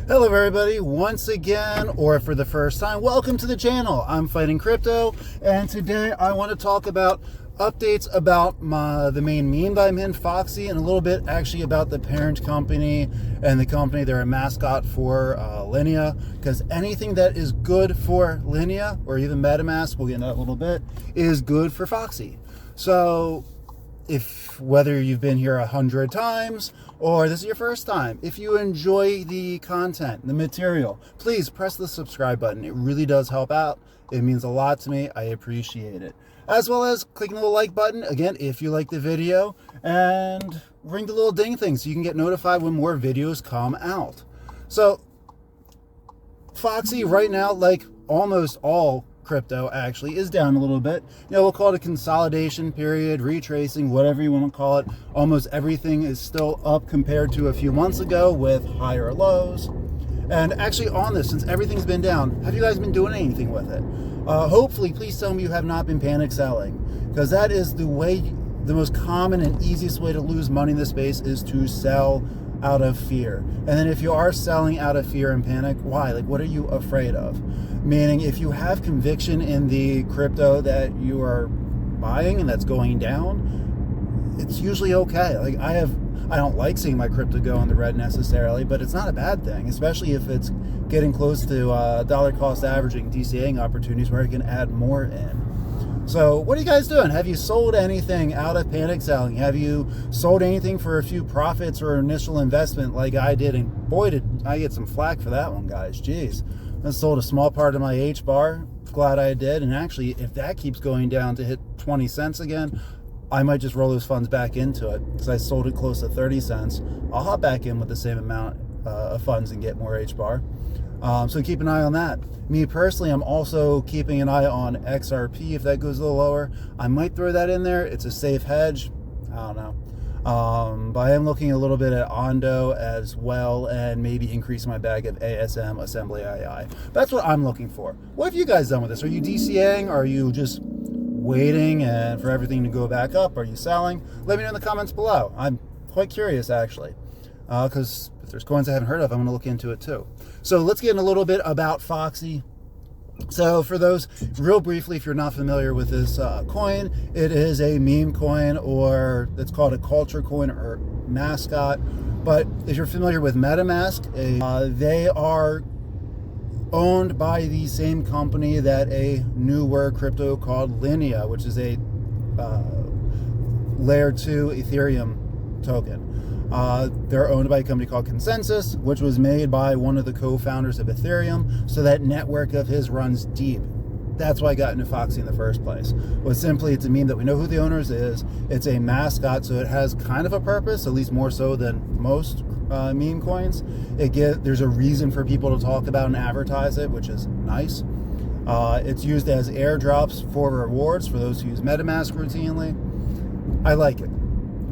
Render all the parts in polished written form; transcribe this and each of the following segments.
Hello everybody, once again, or for the first time, welcome to the channel. I'm Fighting Crypto, and today I want to talk about updates about the main meme that I'm in, Foxy, and a little bit actually about the parent company and the company they're a mascot for, Linea, because anything that is good for Linea, or even MetaMask, we'll get into that a little bit, is good for Foxy. So whether you've been here 100 times or this is your first time, if you enjoy the content, the material, please press the subscribe button. It really does help out. It means a lot to me. I appreciate it. As well as clicking the like button, again, if you like the video, and ring the little ding thing so you can get notified when more videos come out. So Foxy right now, like almost all crypto actually, is down a little bit. We'll call it a consolidation period, retracing, whatever you want to call it. Almost everything is still up compared to a few months ago with higher lows. And actually on this, since everything's been down, have you guys been doing anything with it? Hopefully, please tell me you have not been panic selling, because that is the most common and easiest way to lose money in this space is to sell out of fear. And then if you are selling out of fear and panic, why? Like, what are you afraid of? Meaning, if you have conviction in the crypto that you are buying and that's going down, it's usually okay. Like, I don't like seeing my crypto go in the red necessarily, but it's not a bad thing, especially if it's getting close to dollar cost averaging, DCAing opportunities where you can add more in. So what are you guys doing? Have you sold anything out of panic selling? Have you sold anything for a few profits or initial investment like I did? And boy, did I get some flack for that one, guys. Jeez. I sold a small part of my H bar. Glad I did. And actually, if that keeps going down to hit 20 cents again, I might just roll those funds back into it, because I sold it close to 30 cents. I'll hop back in with the same amount of funds and get more H bar. So keep an eye on that. Me personally, I'm also keeping an eye on XRP. If that goes a little lower, I might throw that in there. It's a safe hedge. I don't know. But I am looking a little bit at Ondo as well, and maybe increase my bag of ASM, Assembly II. That's what I'm looking for. What have you guys done with this? Are you DCAing? Are you just waiting and for everything to go back up? Are you selling? Let me know in the comments below. I'm quite curious, actually, because if there's coins I haven't heard of, I'm going to look into it too. So let's get in a little bit about Foxy. So for those, real briefly, if you're not familiar with this coin, it is a meme coin, or it's called a culture coin or mascot. But if you're familiar with MetaMask, they are owned by the same company that a newer crypto called Linea, which is a layer 2 Ethereum token. They're owned by a company called Consensus, which was made by one of the co-founders of Ethereum, so that network of his runs deep. That's why I got into Foxy in the first place. It's a meme that we know who the owners is. It's a mascot, so it has kind of a purpose, at least more so than most meme coins. There's a reason for people to talk about and advertise it, which is nice. It's used as airdrops for rewards for those who use MetaMask routinely. I like it.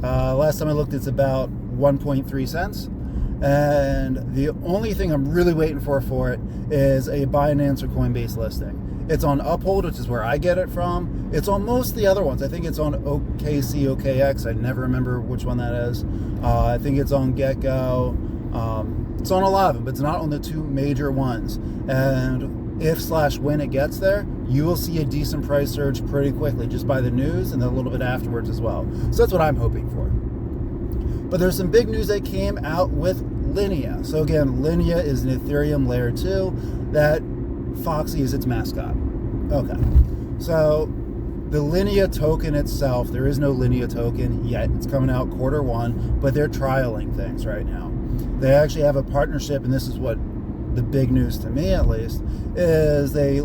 Last time I looked, it's about 1.3 cents. And the only thing I'm really waiting for it is a Binance or Coinbase listing. It's on Uphold, which is where I get it from. It's on most of the other ones. I think it's on OKC, OKX. I never remember which one that is. I think it's on Gecko. It's on a lot of them, but it's not on the two major ones. And if/when it gets there, you will see a decent price surge pretty quickly, just by the news and then a little bit afterwards as well. So that's what I'm hoping for. But there's some big news that came out with Linea. So again, Linea is an Ethereum layer 2 that Foxy is its mascot. Okay, so the Linea token itself, there is no Linea token yet. It's coming out Q1, but they're trialing things right now. They actually have a partnership, and this is what the big news to me at least, is they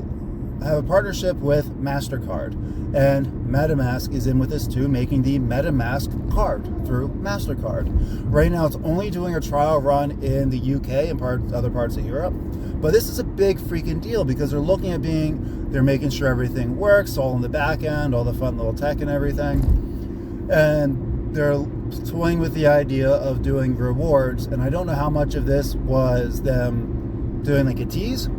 have a partnership with Mastercard, and MetaMask is in with this too, making the MetaMask card through Mastercard. Right now it's only doing a trial run in the UK and other parts of Europe, but this is a big freaking deal because they're looking at they're making sure everything works, all in the back end, all the fun little tech and everything, and they're toying with the idea of doing rewards. And I don't know how much of this was them doing like a tease,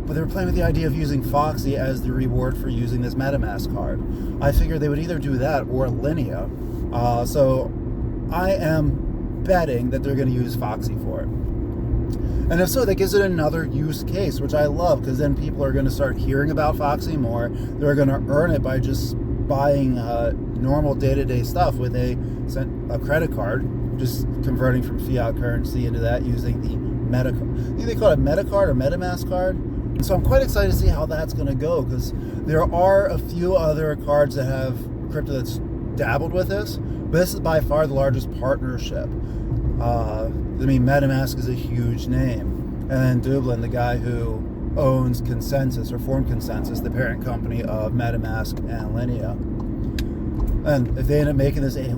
but they were playing with the idea of using Foxy as the reward for using this MetaMask card. I figured they would either do that or Linea. So I am betting that they're going to use Foxy for it. And if so, that gives it another use case, which I love, because then people are going to start hearing about Foxy more. They're going to earn it by just buying normal day-to-day stuff with a credit card, just converting from fiat currency into that using the Metacard. I think they call it Metacard or MetaMask card. And so I'm quite excited to see how that's going to go, because there are a few other cards that have crypto that's dabbled with this, but this is by far the largest partnership. I mean, MetaMask is a huge name. And Dublin, the guy who owns Consensus, or formed Consensus, the parent company of MetaMask and Linea. And if they end up making this a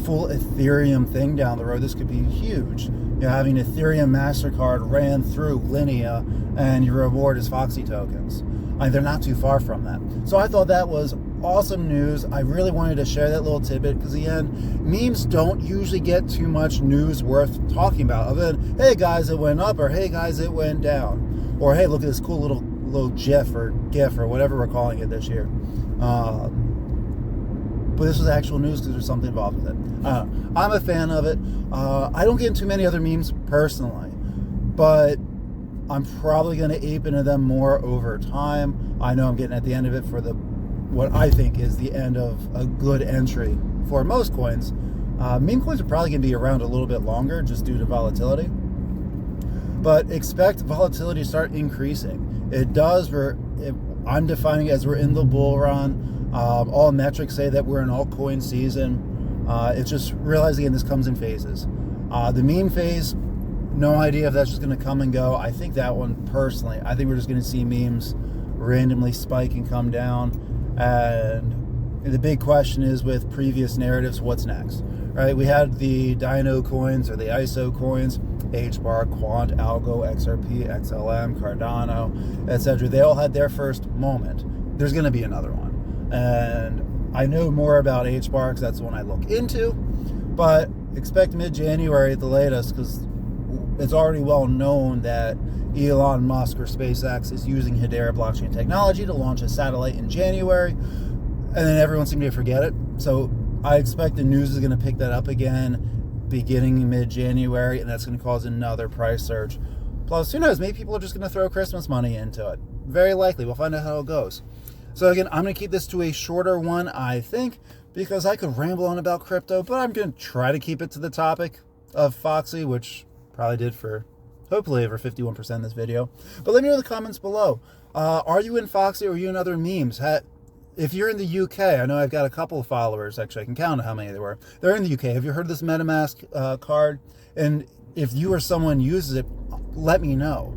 full Ethereum thing down the road, this could be huge. You know, having Ethereum Mastercard ran through Linea, and your reward is Foxy tokens. They're not too far from that. So I thought that was awesome news. I really wanted to share that little tidbit because, again, memes don't usually get too much news worth talking about, other than, hey guys, it went up, or hey guys, it went down, or hey, look at this cool little GIF or GIF or whatever we're calling it this year. But this was actual news because there's something involved with it. I'm a fan of it. I don't get into many other memes personally, but I'm probably going to ape into them more over time. I know I'm getting at the end of it for what I think is the end of a good entry for most coins. Meme coins are probably going to be around a little bit longer just due to volatility. But expect volatility to start increasing. It does. I'm defining it as we're in the bull run. All metrics say that we're in altcoin season. It's just realizing, again, this comes in phases. The meme phase, no idea if that's just going to come and go. I think that one, personally, I think we're just going to see memes randomly spike and come down. And the big question is, with previous narratives, what's next? Right? We had the Dino coins or the ISO coins, HBAR, Quant, Algo, XRP, XLM, Cardano, etc. They all had their first moment. There's going to be another one. And I know more about HBAR because that's the one I look into. But expect mid-January at the latest, because it's already well known that Elon Musk or SpaceX is using Hedera blockchain technology to launch a satellite in January, and then everyone seemed to forget it. So I expect the news is going to pick that up again beginning mid-January, and that's going to cause another price surge. Plus, who knows, maybe people are just going to throw Christmas money into it. Very likely. We'll find out how it goes. So again, I'm going to keep this to a shorter one, I think, because I could ramble on about crypto, but I'm going to try to keep it to the topic of Foxy, which probably did for hopefully over 51% in this video. But let me know in the comments below. Are you in Foxy or are you in other memes? If you're in the UK, I know I've got a couple of followers. Actually, I can count how many there were. They're in the UK. Have you heard of this MetaMask card? And if you or someone uses it, let me know.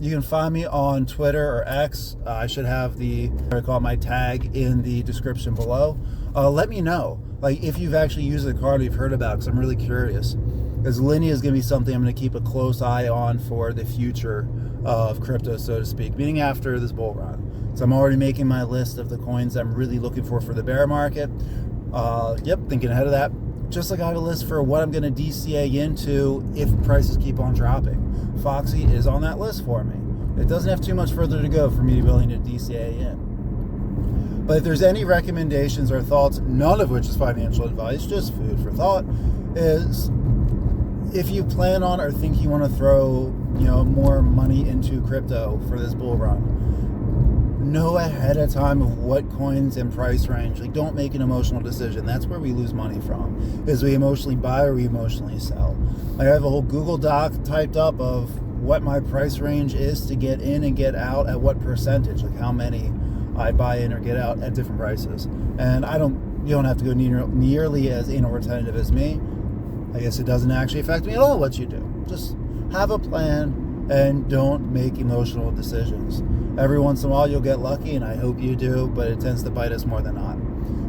You can find me on Twitter or X. I should have my tag in the description below. Let me know, like, if you've actually used the card, you've heard about it, because I'm really curious. Because Linea is going to be something I'm going to keep a close eye on for the future of crypto, so to speak, meaning after this bull run. So I'm already making my list of the coins I'm really looking for the bear market. Thinking ahead of that. Just like I have a list for what I'm going to DCA into if prices keep on dropping. Foxy is on that list for me. It doesn't have too much further to go for me to be willing to DCA in. But if there's any recommendations or thoughts, none of which is financial advice, just food for thought, is if you plan on or think you want to throw, more money into crypto for this bull run, know ahead of time of what coins and price range. Like, don't make an emotional decision. That's where we lose money from, is we emotionally buy or we emotionally sell. I have a whole Google Doc typed up of what my price range is to get in and get out at what percentage, like how many I buy in or get out at different prices. And you don't have to go nearly as anal retentive as me. I guess it doesn't actually affect me at all what you do. Just have a plan and don't make emotional decisions. Every once in a while you'll get lucky, and I hope you do, but it tends to bite us more than not.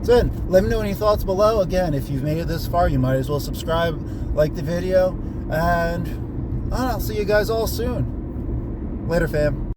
So then, let me know any thoughts below. Again, if you've made it this far, you might as well subscribe, like the video, and I'll see you guys all soon. Later, fam.